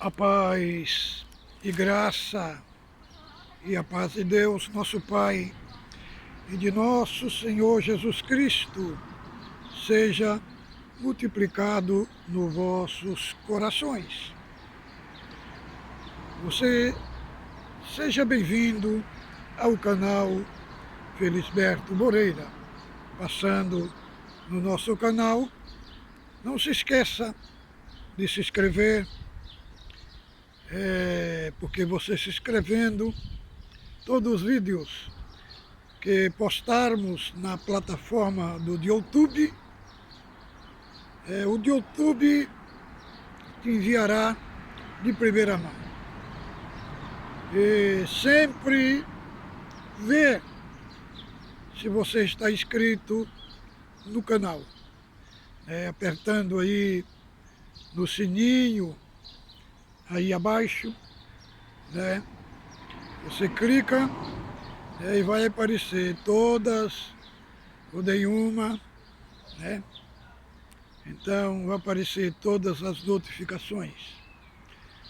A paz e graça e a paz de Deus, nosso Pai, e de nosso Senhor Jesus Cristo, seja multiplicado nos vossos corações. Você seja bem-vindo ao canal Felisberto Moreira. Passando no nosso canal, não se esqueça de se inscrever, porque você se inscrevendo, todos os vídeos que postarmos na plataforma do YouTube, o YouTube te enviará de primeira mão. E sempre ver se você está inscrito no canal, apertando aí no sininho, aí abaixo, né? Você clica e vai aparecer todas ou nenhuma, né? Então vai aparecer todas as notificações.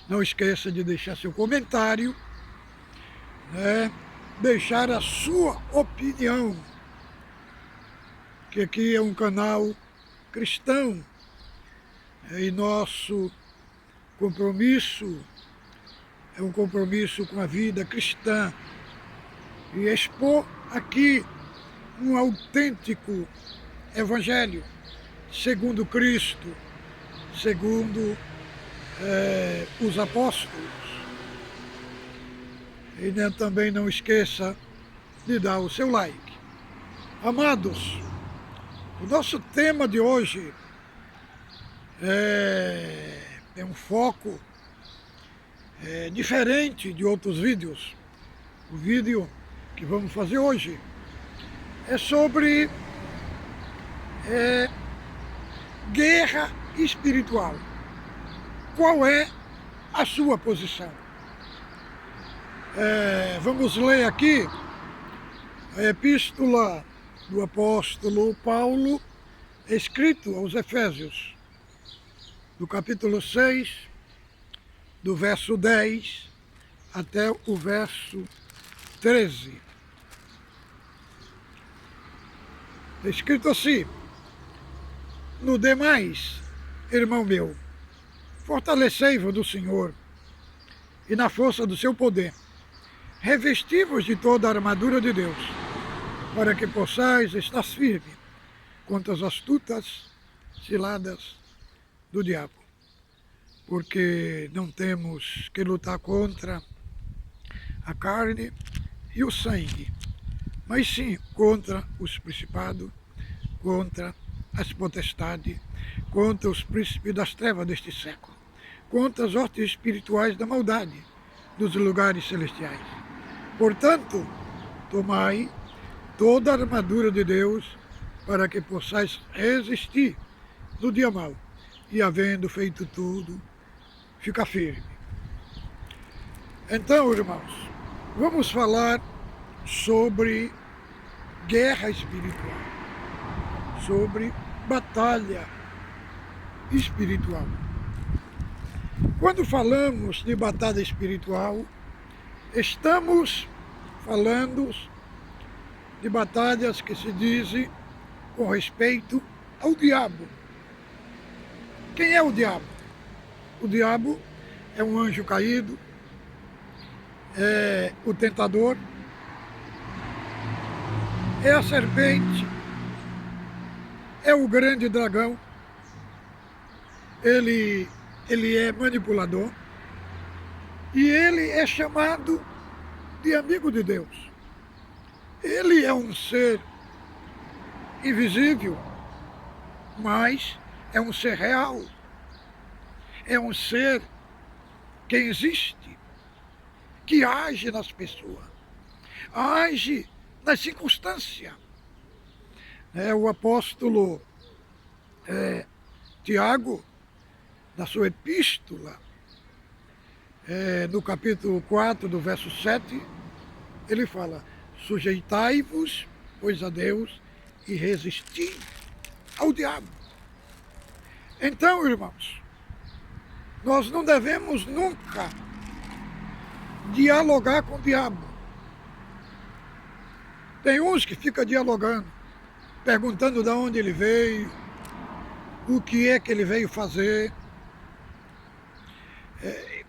Não esqueça de deixar seu comentário, né? Deixar a sua opinião, que aqui é um canal cristão, e nosso compromisso é um compromisso com a vida cristã, e expor aqui um autêntico evangelho segundo Cristo, segundo os apóstolos. E também não esqueça de dar o seu like. Amados, o nosso tema de hoje é um foco diferente de outros vídeos. O vídeo que vamos fazer hoje é sobre guerra espiritual. Qual é a sua posição? Vamos ler aqui a epístola do apóstolo Paulo, escrito aos Efésios, do capítulo 6, do verso 10 até o verso 13. É escrito assim: no demais, irmão meu, fortalecei-vos do Senhor e na força do seu poder, revesti-vos de toda a armadura de Deus, para que possais estar firme contra as astutas ciladas do diabo. Porque não temos que lutar contra a carne e o sangue, mas sim contra os principados, contra as potestades, contra os príncipes das trevas deste século, contra as hostes espirituais da maldade dos lugares celestiais. Portanto, tomai toda a armadura de Deus, para que possais resistir no dia mau, e havendo feito tudo, ficar firme. Então, irmãos, vamos falar sobre guerra espiritual, sobre batalha espiritual. Quando falamos de batalha espiritual, estamos falando de batalhas que se dizem com respeito ao diabo. Quem é o diabo? O diabo é um anjo caído, é o tentador, é a serpente, é o grande dragão. Ele é manipulador e ele é chamado de amigo de Deus. Ele é um ser invisível, mas é um ser real. É um ser que existe, que age nas pessoas, age nas circunstâncias. O apóstolo Tiago, na sua epístola, no capítulo 4, do verso 7, ele fala: sujeitai-vos, pois, a Deus, e resisti ao diabo. Então, irmãos, Nós não devemos nunca dialogar com o diabo. Tem uns que ficam dialogando, perguntando de onde ele veio, o que é que ele veio fazer,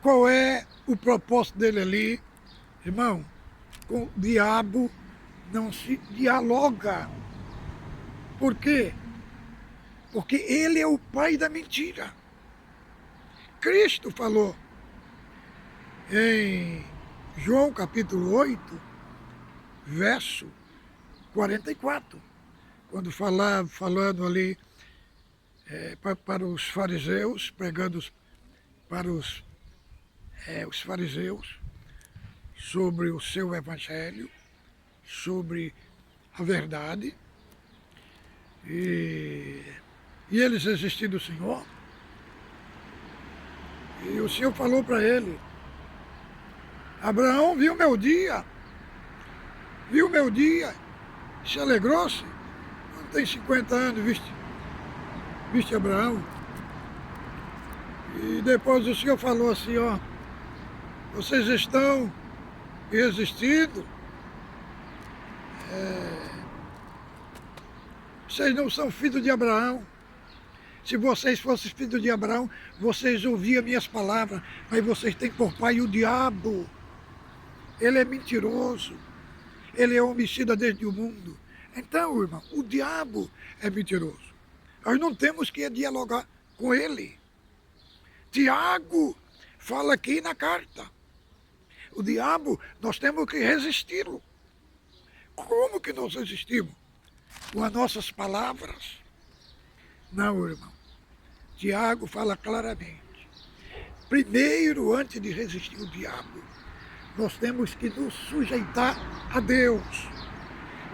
qual é o propósito dele ali. Irmão, com o diabo não se dialoga. Por quê? Porque ele é o pai da mentira. Cristo falou em João capítulo 8, verso 44, quando falando ali para os fariseus, pregando para os fariseus sobre o seu evangelho, sobre a verdade, e eles resistindo do Senhor. E o Senhor falou para ele: Abraão viu meu dia, se alegrou-se. Não tem 50 anos, viste Abraão. E depois o Senhor falou assim, ó, vocês estão resistindo, vocês não são filhos de Abraão. Se vocês fossem filhos de Abraão, vocês ouviam minhas palavras, mas vocês têm por pai o diabo. Ele é mentiroso, ele é homicida desde o mundo. Então, irmão, o diabo é mentiroso. Nós não temos que dialogar com ele. Tiago fala aqui na carta. O diabo, nós temos que resisti-lo. Como que nós resistimos? Com as nossas palavras? Não, irmão. Tiago fala claramente. Primeiro, antes de resistir o diabo, nós temos que nos sujeitar a Deus.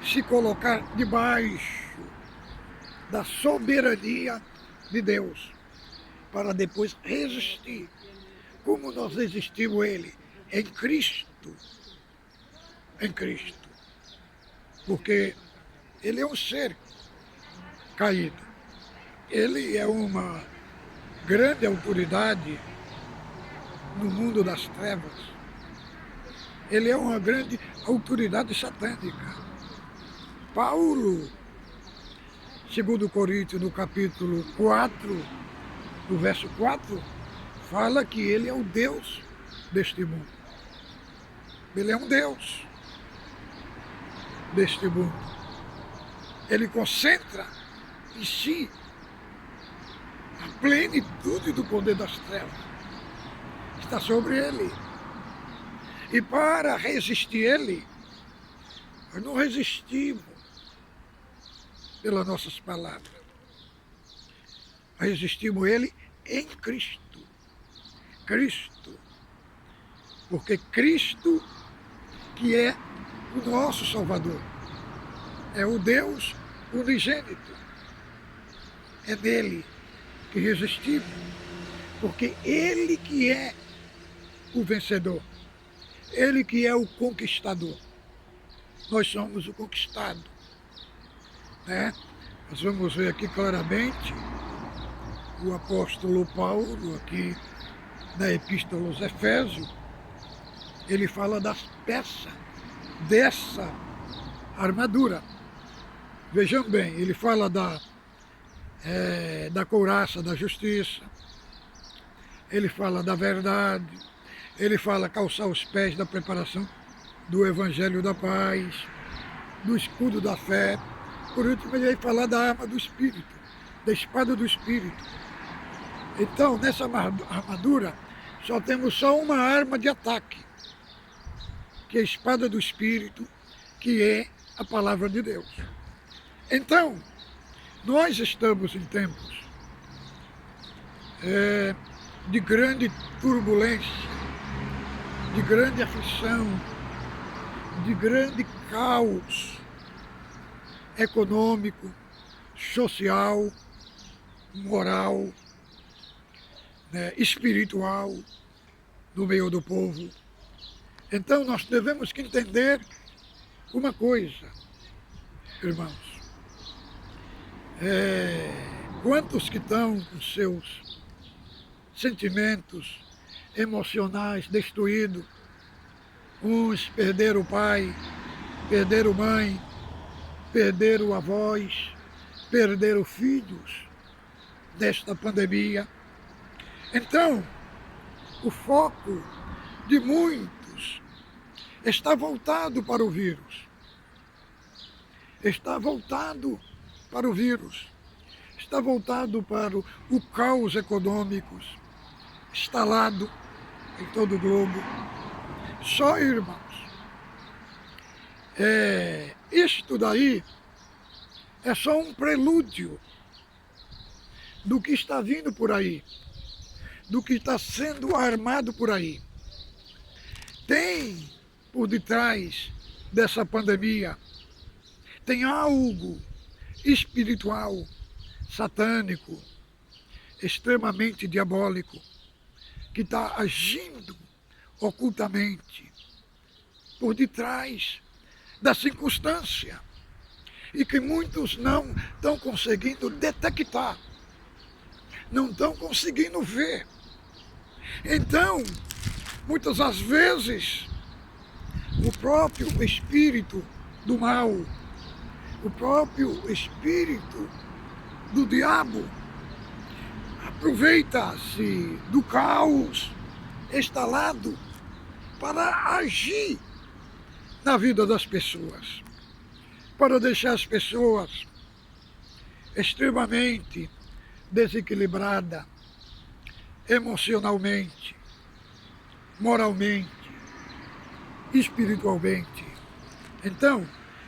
Se colocar debaixo da soberania de Deus, para depois resistir. Como nós resistimos a Ele? Em Cristo. Em Cristo. Porque Ele é um ser caído. Ele é uma grande autoridade no mundo das trevas. Ele é uma grande autoridade satânica. Paulo, 2 Coríntios, no capítulo 4, no verso 4, fala que ele é o Deus deste mundo. Ele é um Deus deste mundo. Ele concentra em si a plenitude do poder das trevas. Está sobre ele. E para resistir ele, nós não resistimos pelas nossas palavras. Nós resistimos ele em Cristo. Cristo. Porque Cristo que é o nosso Salvador. É o Deus unigênito. É nele que resistimos. Porque ele que é o vencedor. Ele que é o conquistador. Nós somos o conquistado. Né? Nós vamos ver aqui claramente o apóstolo Paulo, aqui na Epístola aos Efésios, ele fala das peças dessa armadura. Vejam bem, ele fala da couraça da justiça, ele fala da verdade, ele fala calçar os pés da preparação do Evangelho da paz, do escudo da fé. Por último, ele vai falar da arma do Espírito, da espada do Espírito. Então, nessa armadura, só temos só uma arma de ataque, que é a espada do Espírito, que é a palavra de Deus. Então, nós estamos em tempos de grande turbulência, de grande aflição, de grande caos econômico, social, moral, né, espiritual no meio do povo. Então nós devemos que entender uma coisa, irmãos. Quantos que estão com seus sentimentos emocionais destruídos. Uns perderam o pai, perderam mãe, perderam avós, perderam filhos desta pandemia. Então, o foco de muitos está voltado para o vírus. Está voltado para o vírus. Está voltado para o caos econômico instalado em todo o globo. Só, irmãos, isto daí é só um prelúdio do que está vindo por aí, do que está sendo armado por aí. Tem por detrás dessa pandemia, tem algo espiritual, satânico, extremamente diabólico, que está agindo ocultamente por detrás da circunstância e que muitos não estão conseguindo detectar, não estão conseguindo ver. Então, muitas das vezes, o próprio espírito do mal, o próprio espírito do diabo, aproveita-se do caos instalado para agir na vida das pessoas, para deixar as pessoas extremamente desequilibradas emocionalmente, moralmente, espiritualmente. Então,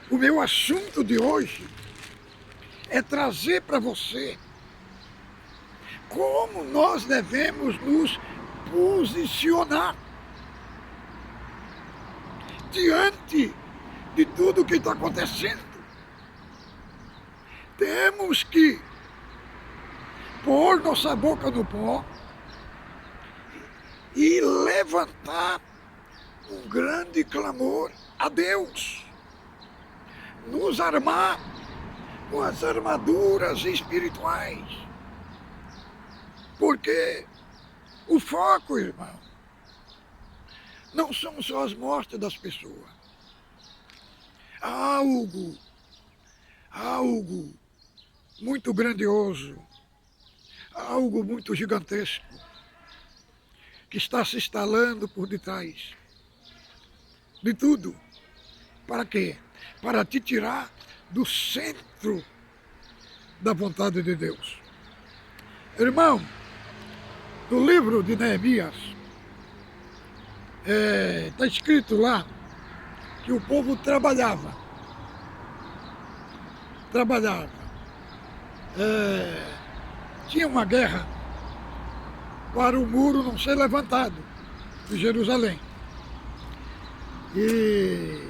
o meu assunto de hoje é trazer para você como nós devemos nos posicionar diante de tudo que está acontecendo. Temos que pôr nossa boca no pó e levantar um grande clamor a Deus. Nos armar com as armaduras espirituais. Porque o foco, irmão, não são só as mortes das pessoas. Há algo muito grandioso, algo muito gigantesco que está se instalando por detrás de tudo. Para quê? Para te tirar do centro da vontade de Deus. Irmão, no livro de Neemias, está escrito lá que o povo trabalhava. Tinha uma guerra para o muro não ser levantado de Jerusalém. E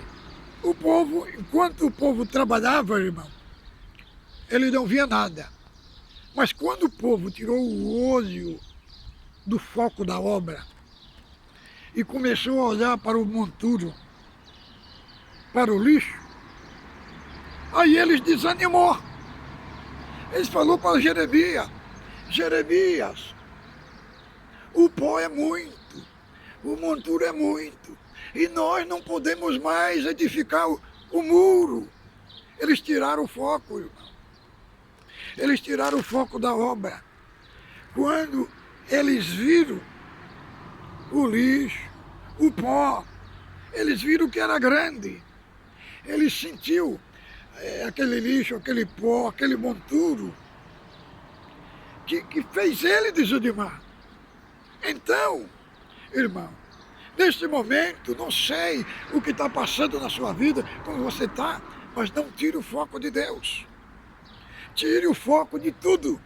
o povo, enquanto o povo trabalhava, irmão, ele não via nada. Mas quando o povo tirou o olho do foco da obra e começou a olhar para o monturo, para o lixo, aí eles desanimou. Eles falaram para Jeremias, Jeremias, o pó é muito, o monturo é muito, e nós não podemos mais edificar o muro. Eles tiraram o foco, irmão. Eles tiraram o foco da obra. Quando eles viram o lixo, o pó, eles viram que era grande. Eles sentiram aquele lixo, aquele pó, aquele monturo, que fez ele desanimar. Então, irmão, neste momento, não sei o que está passando na sua vida, como você está, mas não tire o foco de Deus. Tire o foco de tudo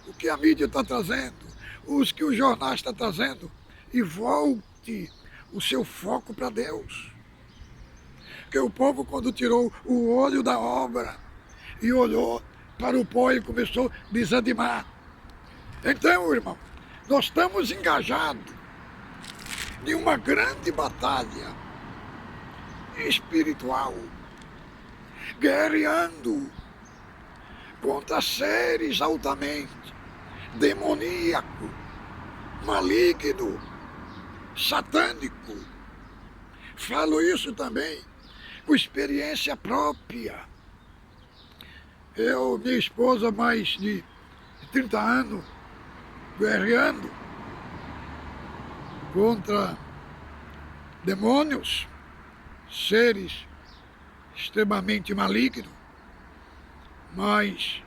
o que a mídia está trazendo, os que os jornais estão trazendo, e volte o seu foco para Deus. Porque o povo, quando tirou o olho da obra e olhou para o pó, e começou a desanimar. Então, irmão, nós estamos engajados em uma grande batalha espiritual, guerreando contra seres altamente demoníacos, maligno, satânico. Falo isso também com experiência própria. Minha esposa, mais de 30 anos, guerreando contra demônios, seres extremamente malignos, mas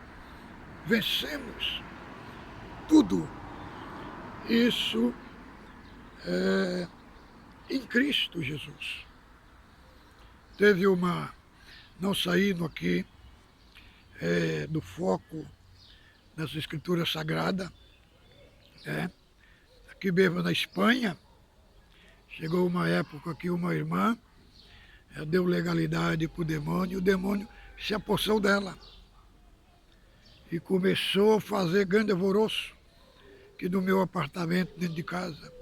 vencemos tudo isso em Cristo Jesus. Teve não saindo aqui do foco das Escrituras Sagradas, aqui mesmo na Espanha, chegou uma época que uma irmã deu legalidade para o demônio se apossou dela e começou a fazer grande alvoroço aqui no meu apartamento dentro de casa.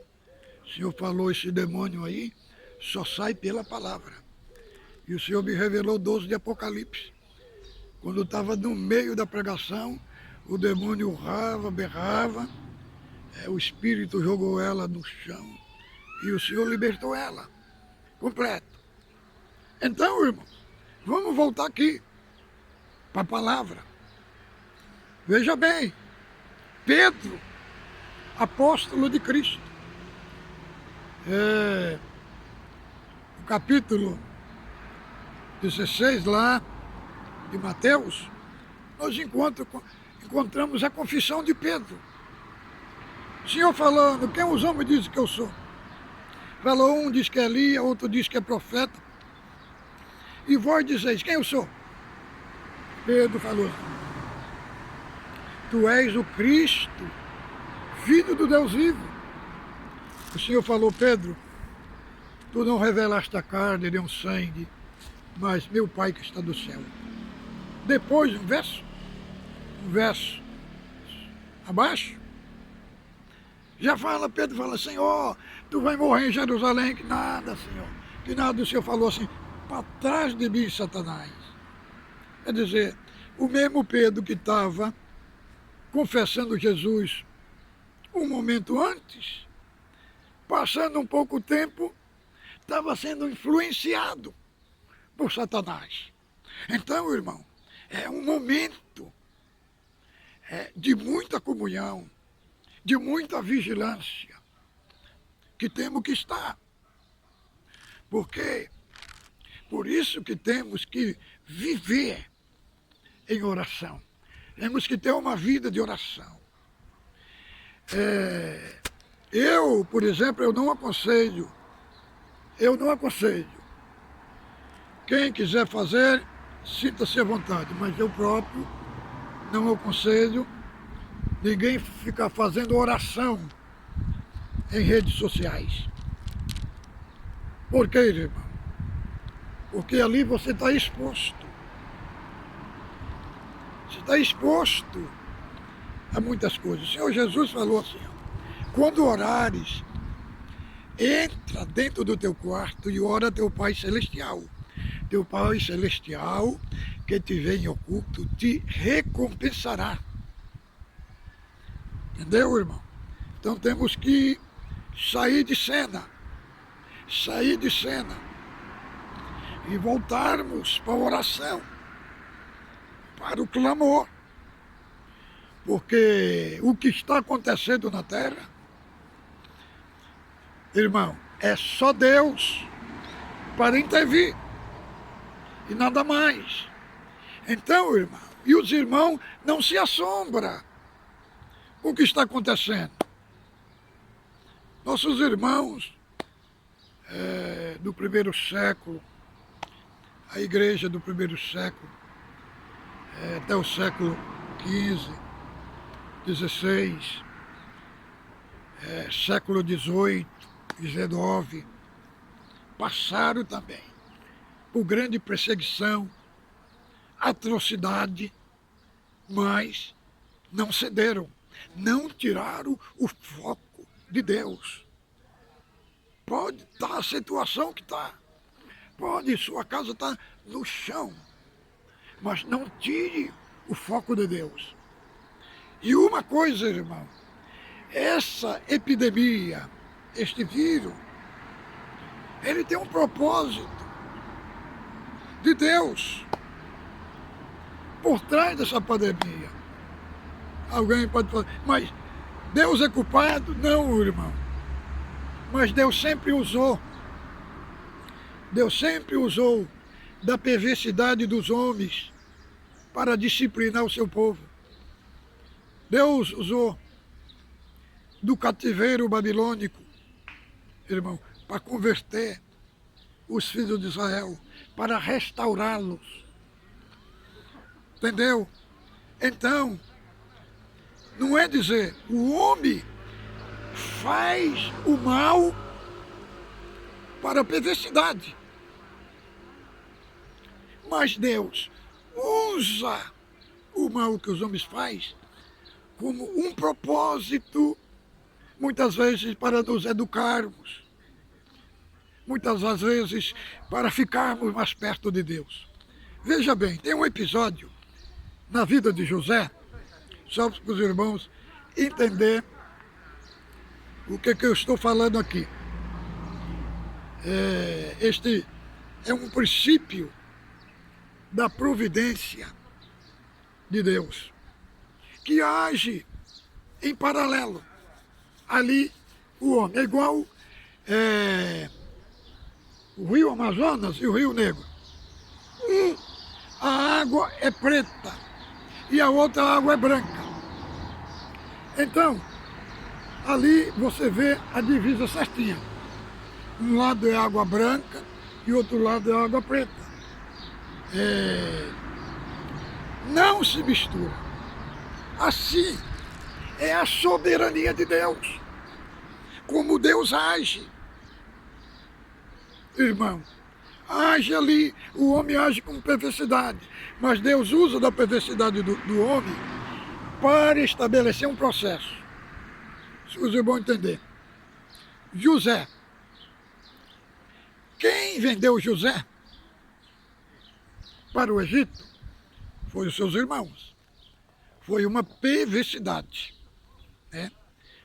O Senhor falou, esse demônio aí só sai pela palavra. E o Senhor me revelou 12 de Apocalipse. Quando estava no meio da pregação, o demônio urrava, berrava, o Espírito jogou ela no chão e o Senhor libertou ela, completo. Então, irmão, vamos voltar aqui para a palavra. Veja bem, Pedro, apóstolo de Cristo, no capítulo 16 lá de Mateus, nós encontramos a confissão de Pedro. O Senhor falando, quem os homens dizem que eu sou? Falou, um diz que é Elias, outro diz que é profeta. E vós dizeis, quem eu sou? Pedro falou, tu és o Cristo, Filho do Deus vivo. O Senhor falou, Pedro, tu não revelaste a carne nem o sangue, mas meu Pai que está do céu. Depois, um verso abaixo, já fala, Pedro fala, Senhor, tu vai morrer em Jerusalém, que nada, Senhor. Que nada, o Senhor falou assim, para trás de mim, Satanás. Quer dizer, o mesmo Pedro que estava confessando Jesus um momento antes, passando um pouco tempo, estava sendo influenciado por Satanás. Então, irmão, é um momento de muita comunhão, de muita vigilância, que temos que estar. Porque, por isso que temos que viver em oração. Temos que ter uma vida de oração. Eu, por exemplo, eu não aconselho. Quem quiser fazer, sinta-se à vontade, mas eu próprio não aconselho ninguém ficar fazendo oração em redes sociais. Por quê, irmão? Porque ali você está exposto. Você está exposto a muitas coisas. O Senhor Jesus falou assim, quando orares, entra dentro do teu quarto e ora a teu Pai Celestial. Teu Pai Celestial, que te vê em oculto, te recompensará. Entendeu, irmão? Então temos que sair de cena e voltarmos para a oração, para o clamor. Porque o que está acontecendo na terra, irmão, é só Deus para intervir e nada mais. Então, irmão, e os irmãos não se assombram com o que está acontecendo. Nossos irmãos do primeiro século, a igreja do primeiro século, até o século XV, XVI, século XVIII, XIX, passaram também por grande perseguição, atrocidade, mas não cederam, não tiraram o foco de Deus. Pode estar a situação que está, pode sua casa estar no chão, mas não tire o foco de Deus. E uma coisa, irmão, essa epidemia, este vírus, ele tem um propósito de Deus por trás dessa pandemia. Alguém pode falar, mas Deus é culpado? Não, irmão. Mas Deus sempre usou da perversidade dos homens para disciplinar o seu povo. Deus usou do cativeiro babilônico, irmão, para converter os filhos de Israel, para restaurá-los. Entendeu? Então, não é dizer, o homem faz o mal para a perversidade. Mas Deus usa o mal que os homens fazem como um propósito, muitas vezes para nos educarmos, muitas das vezes para ficarmos mais perto de Deus. Veja bem, tem um episódio na vida de José, só para os irmãos entenderem o que eu estou falando aqui. Este é um princípio da providência de Deus, que age em paralelo. Ali o homem é igual o rio Amazonas e o rio Negro. A água é preta e a outra água é branca. Então, ali você vê a divisa certinha. Um lado é água branca e o outro lado é água preta. Não se mistura. Assim é a soberania de Deus. Como Deus age. Irmão, age ali, o homem age com perversidade. Mas Deus usa da perversidade do homem para estabelecer um processo. Se vocês vão entender. José. Quem vendeu José para o Egito foi os seus irmãos. Foi uma perversidade. Né?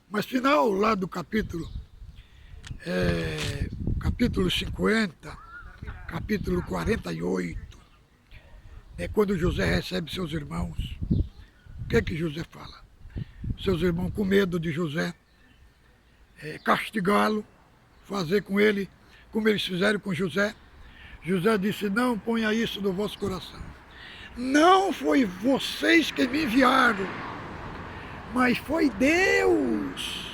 Mas final lá do capítulo 50, capítulo 48, é quando José recebe seus irmãos. O que é que José fala? Seus irmãos, com medo de José, castigá-lo, fazer com ele como eles fizeram com José. José disse, não ponha isso no vosso coração. Não foi vocês que me enviaram, mas foi Deus.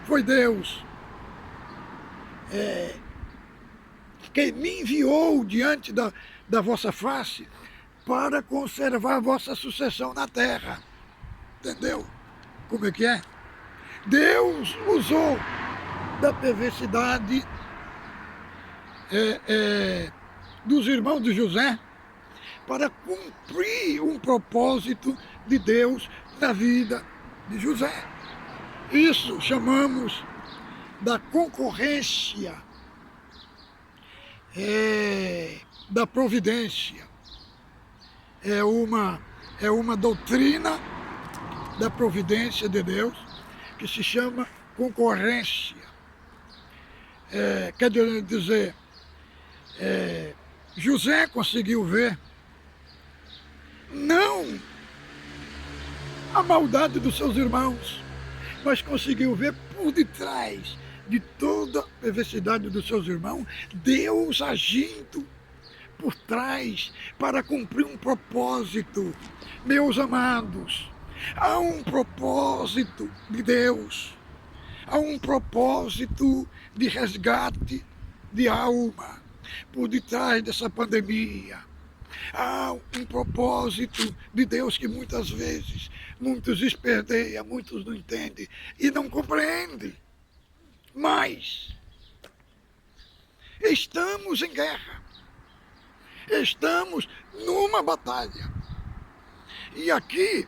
Foi Deus que me enviou diante da vossa face para conservar a vossa sucessão na terra. Entendeu? Como é que é? Deus usou da perversidade dos irmãos de José para cumprir um propósito de Deus na vida de José. Isso chamamos da concorrência da providência. É uma doutrina da providência de Deus que se chama concorrência. Quer dizer, José conseguiu ver não a maldade dos seus irmãos, mas conseguiu ver por detrás de toda a perversidade dos seus irmãos, Deus agindo por trás para cumprir um propósito. Meus amados, há um propósito de Deus, há um propósito de resgate de alma por detrás dessa pandemia. Há um propósito de Deus que muitas vezes muitos esperneia, muitos não entendem e não compreendem. Mas estamos em guerra, estamos numa batalha. E aqui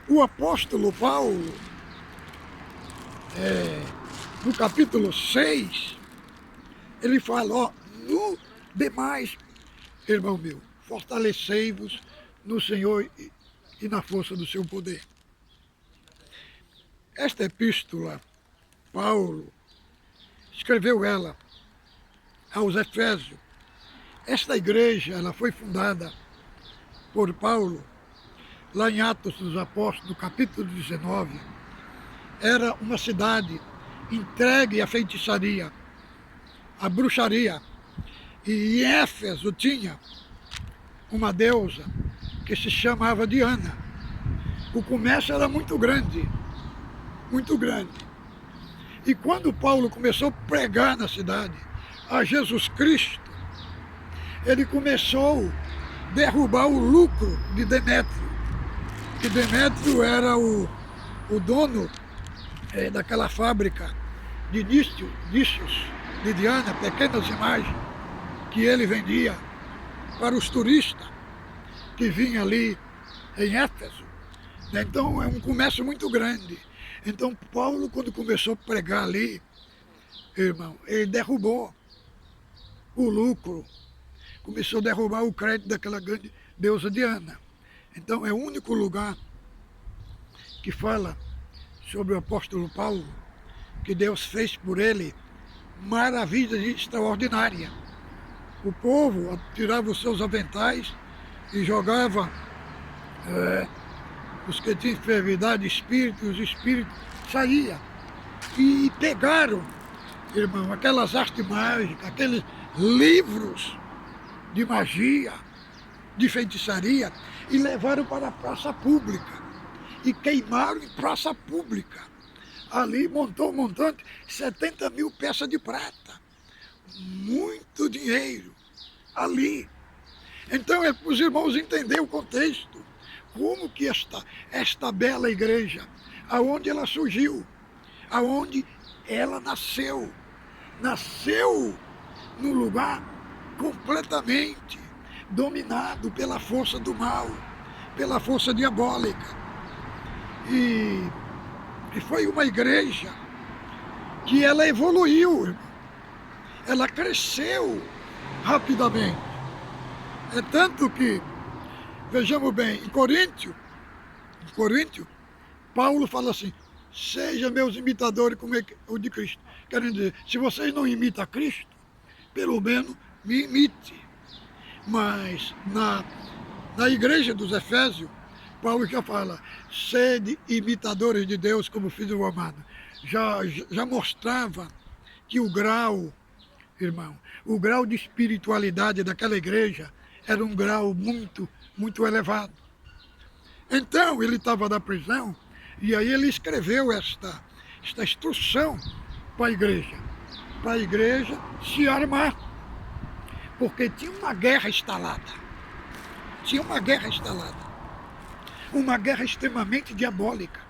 o apóstolo Paulo, no capítulo 6, ele fala, no demais, irmão meu, fortalecei-vos no Senhor e na força do seu poder. Esta epístola, Paulo escreveu ela aos Efésios. Esta igreja ela foi fundada por Paulo lá em Atos dos Apóstolos, no capítulo 19. Era uma cidade entregue à feitiçaria, à bruxaria. E em Éfeso tinha uma deusa que se chamava Diana. O comércio era muito grande, muito grande. E quando Paulo começou a pregar na cidade a Jesus Cristo, ele começou a derrubar o lucro de Demétrio, que Demétrio era o dono daquela fábrica de nichos de Diana, pequenas imagens, que ele vendia para os turistas que vinham ali em Éfeso. Então é um comércio muito grande. Então Paulo, quando começou a pregar ali, irmão, ele derrubou o lucro, começou a derrubar o crédito daquela grande deusa Diana. Então é o único lugar que fala sobre o apóstolo Paulo, que Deus fez por ele maravilhas extraordinárias. O povo tirava os seus aventais e jogava os que tinham enfermidade de espírito, e os espíritos saíam. E pegaram, irmão, aquelas artes mágicas, aqueles livros de magia, de feitiçaria, e levaram para a praça pública. E queimaram em praça pública. Ali montou um montante, 70 mil peças de prata. Muito dinheiro ali. Então é para os irmãos entenderem o contexto. Como que esta bela igreja, aonde ela surgiu, aonde ela nasceu. Nasceu num lugar completamente dominado pela força do mal, pela força diabólica. E foi uma igreja que ela evoluiu, irmão. Ela cresceu rapidamente. É tanto que, vejamos bem, em Coríntio, Paulo fala assim, sejam meus imitadores como o de Cristo. Querendo dizer, se vocês não imitam a Cristo, pelo menos me imite. Mas na igreja dos Efésios, Paulo já fala, sede imitadores de Deus como filho amado. Já mostrava que o grau, irmão, o grau de espiritualidade daquela igreja era um grau muito, muito elevado. Então ele estava na prisão e aí ele escreveu esta instrução para a igreja se armar, porque tinha uma guerra instalada, uma guerra extremamente diabólica.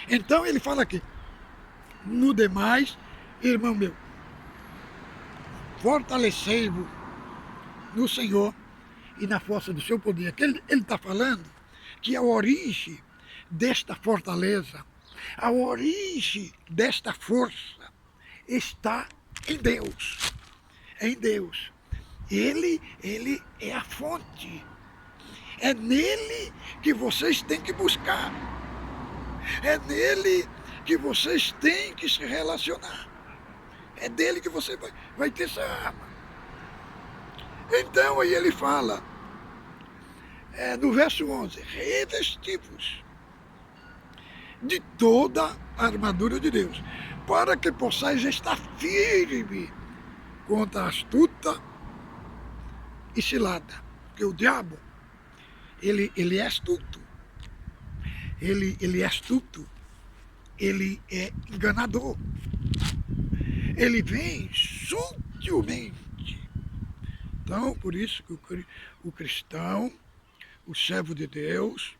Então ele fala aqui, no demais, irmão meu, fortalecei-vos no Senhor e na força do seu poder. Aqui ele está falando que a origem desta fortaleza, a origem desta força está em Deus. É em Deus. Ele é a fonte. É nele que vocês têm que buscar. É nele que vocês têm que se relacionar. É dele que você vai ter essa arma. Então aí ele fala, no verso 11, revestivos de toda a armadura de Deus, para que possais estar firme contra a astuta e cilada. Porque o diabo, ele é astuto. Ele é astuto. Ele é enganador. Ele vem sutilmente. Então, por isso que o cristão, o servo de Deus,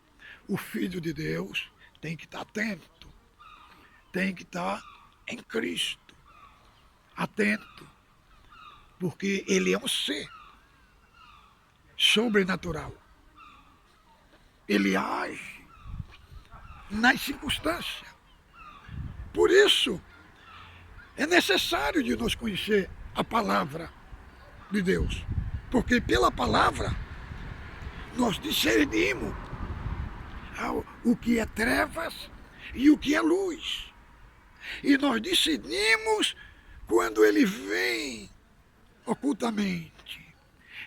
o filho de Deus, tem que estar atento. Tem que estar em Cristo. Atento. Porque ele é um ser sobrenatural. Ele age nas circunstâncias. Por isso, é necessário de nós conhecer a palavra de Deus. Porque pela palavra, nós discernimos o que é trevas e o que é luz. E nós discernimos quando ele vem ocultamente,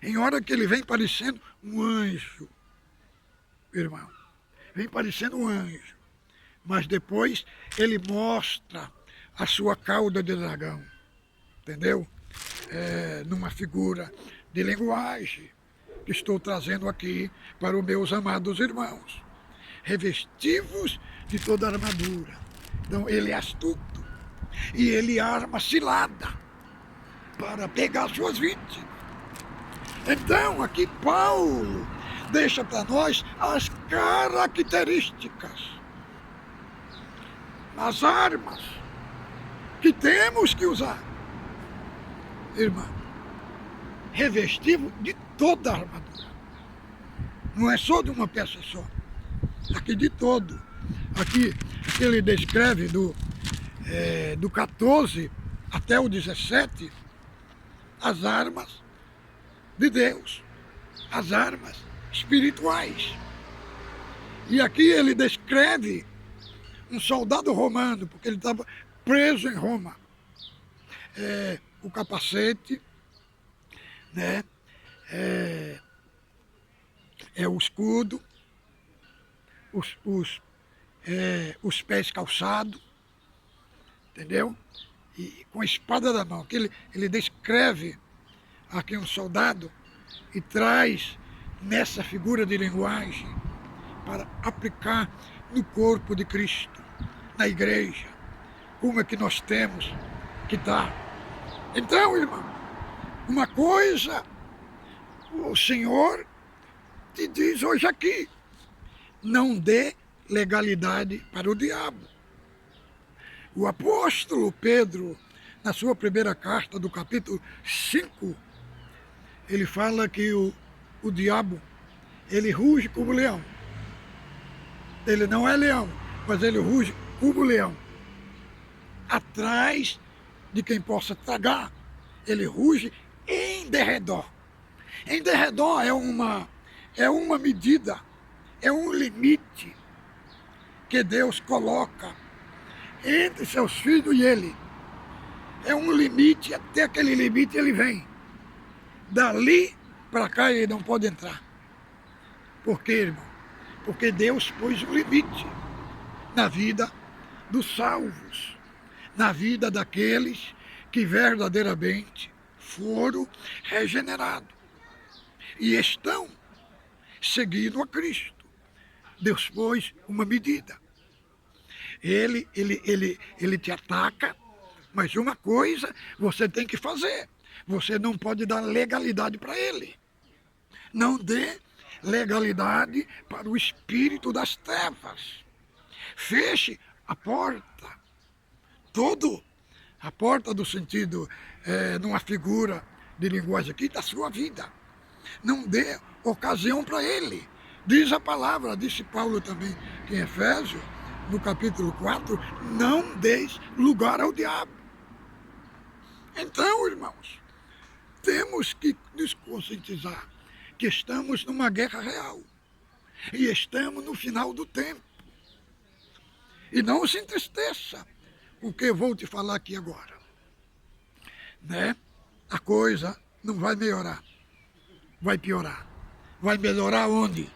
em hora que ele vem parecendo um anjo, irmão, vem parecendo um anjo, mas depois ele mostra a sua cauda de dragão, entendeu? Numa figura de linguagem que estou trazendo aqui para os meus amados irmãos. Revestivos de toda a armadura. Então ele é astuto e ele arma cilada para pegar suas vítimas. Então aqui Paulo deixa para nós as características, as armas que temos que usar. Irmão, revestivo de toda a armadura. Não é só de uma peça só. Aqui de todo. Aqui ele descreve do 14 até o 17 as armas de Deus, as armas espirituais. E aqui ele descreve um soldado romano, porque ele estava preso em Roma. O capacete, né? O escudo, os pés calçados, entendeu? E com a espada da mão, que ele descreve aqui um soldado e traz nessa figura de linguagem para aplicar no corpo de Cristo, na igreja, como é que nós temos que estar. Então, irmão, uma coisa o Senhor te diz hoje aqui: não dê legalidade para o diabo. O apóstolo Pedro, na sua primeira carta do capítulo 5, ele fala que o diabo, ele ruge como leão. Ele não é leão, mas ele ruge como leão. Atrás de quem possa tragar, ele ruge em derredor. Em derredor é uma medida, é um limite que Deus coloca entre seus filhos e ele. É um limite, até aquele limite ele vem. Dali para cá ele não pode entrar. Por quê, irmão? Porque Deus pôs um limite na vida dos salvos, na vida daqueles que verdadeiramente foram regenerados e estão seguindo a Cristo. Deus pôs uma medida. Ele te ataca, mas uma coisa você tem que fazer: você não pode dar legalidade para ele. Não dê legalidade para o espírito das trevas. Feche a porta, a porta do sentido, numa figura de linguagem aqui, da sua vida. Não dê ocasião para ele. Diz a palavra, disse Paulo também em Efésios, no capítulo 4, não deis lugar ao diabo. Então, irmãos, temos que nos conscientizar que estamos numa guerra real e estamos no final do tempo. E não se entristeça com o que eu vou te falar aqui agora, né? A coisa não vai melhorar, vai piorar. Vai melhorar onde?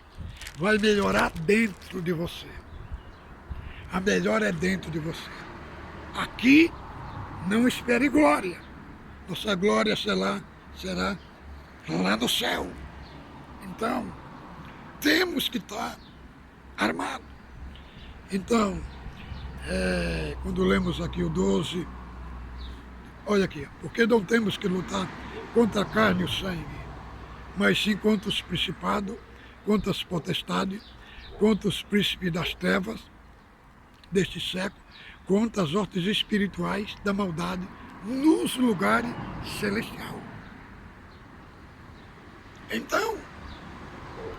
Vai melhorar dentro de você. A melhor é dentro de você. Aqui não espere glória. Nossa glória será lá no céu. Então, temos que estar armados. Então, quando lemos aqui o 12, olha aqui: porque não temos que lutar contra a carne e o sangue, mas sim contra os principados, contra as potestades, contra os príncipes das trevas deste século, contra as hortas espirituais da maldade nos lugares celestiais. Então,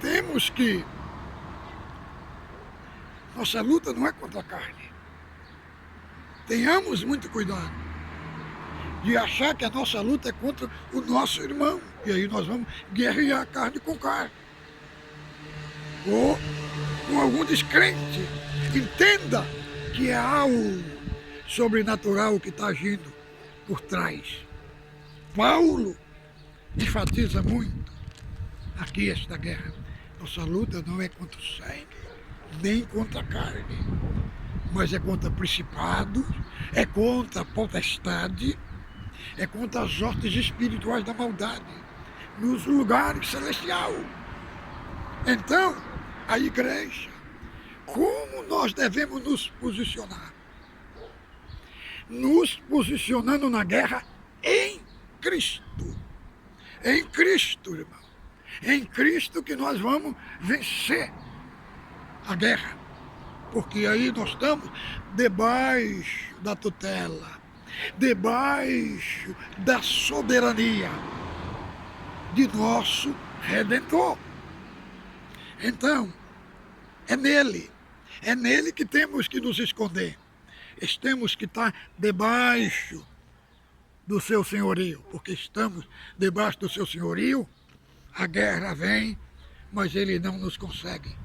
temos que... Nossa luta não é contra a carne. Tenhamos muito cuidado de achar que a nossa luta é contra o nosso irmão. E aí nós vamos guerrear carne com carne. Ou com algum descrente. Entenda que é ao sobrenatural que está agindo por trás. Paulo enfatiza muito aqui esta guerra. Nossa luta não é contra o sangue, nem contra a carne, mas é contra principados, é contra a potestade, é contra as hostes espirituais da maldade, nos lugares celestiais. Então, a igreja, como nós devemos nos posicionar? Nos posicionando na guerra em Cristo. Em Cristo, irmão. Em Cristo que nós vamos vencer a guerra. Porque aí nós estamos debaixo da tutela, debaixo da soberania de nosso Redentor. Então, é nele que temos que nos esconder. Temos que estar debaixo do seu senhorio, porque estamos debaixo do seu senhorio, a guerra vem, mas ele não nos consegue.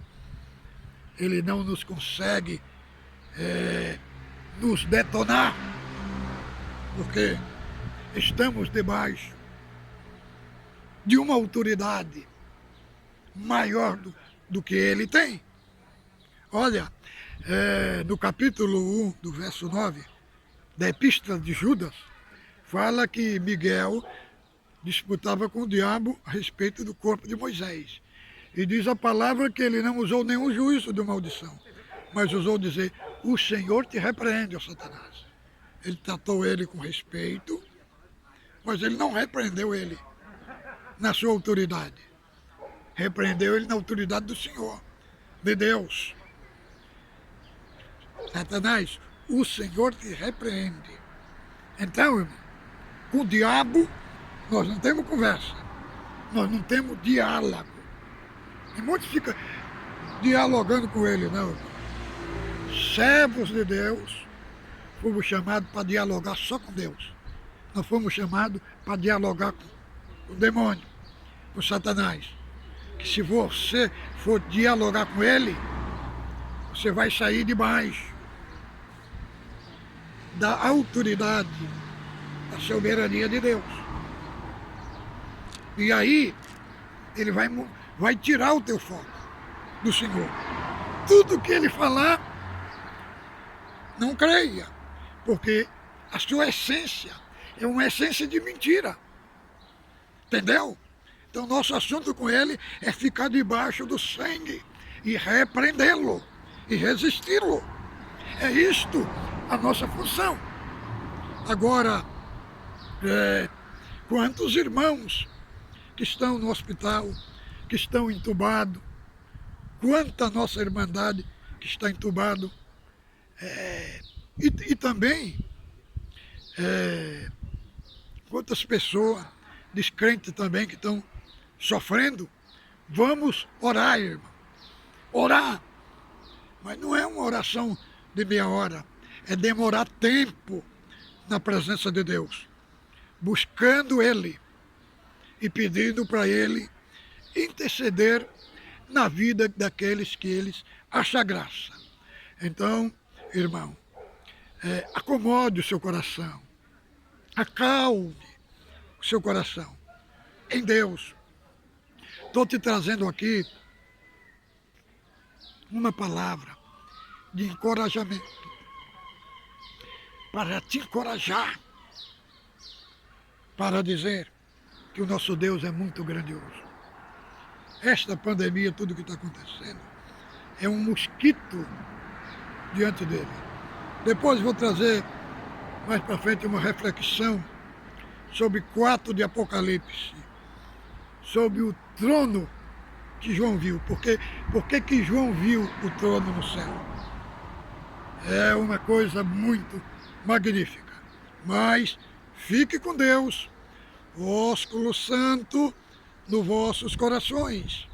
Ele não nos consegue nos detonar, porque estamos debaixo de uma autoridade maior do que ele tem. Olha, no capítulo 1, do verso 9, da Epístola de Judas, fala que Miguel disputava com o diabo a respeito do corpo de Moisés. E diz a palavra que ele não usou nenhum juízo de maldição, mas usou dizer, o Senhor te repreende, ó Satanás. Ele tratou ele com respeito, mas ele não repreendeu ele na sua autoridade. Repreendeu ele na autoridade do Senhor, de Deus. Satanás, o Senhor te repreende. Então, irmão, com o diabo, nós não temos conversa, nós não temos diálogo. E muitos ficam dialogando com ele, não, irmão. Servos de Deus, fomos chamados para dialogar só com Deus. Nós fomos chamados para dialogar com o demônio, com Satanás. Que se você for dialogar com ele, você vai sair debaixo da autoridade, da soberania de Deus. E aí, ele vai tirar o teu foco do Senhor. Tudo que ele falar, não creia, porque a sua essência é uma essência de mentira. Entendeu? Então, nosso assunto com ele é ficar debaixo do sangue e repreendê-lo e resisti-lo. É isto a nossa função. Agora, quantos irmãos que estão no hospital, que estão entubados, quanta nossa irmandade que está entubado, e também quantas pessoas descrentes também que estão sofrendo. Vamos orar, irmão. Orar. Mas não é uma oração de meia hora, é demorar tempo na presença de Deus, buscando Ele e pedindo para Ele interceder na vida daqueles que eles acham graça. Então, irmão, acomode o seu coração, acalme o seu coração em Deus. Estou te trazendo aqui uma palavra de encorajamento, para te encorajar, para dizer que o nosso Deus é muito grandioso. Esta pandemia, tudo que está acontecendo, é um mosquito diante dele. Depois vou trazer mais para frente uma reflexão sobre 4 de Apocalipse, sobre o trono que João viu. Por que João viu o trono no céu? É uma coisa muito magnífica. Mas fique com Deus, ósculo santo nos vossos corações.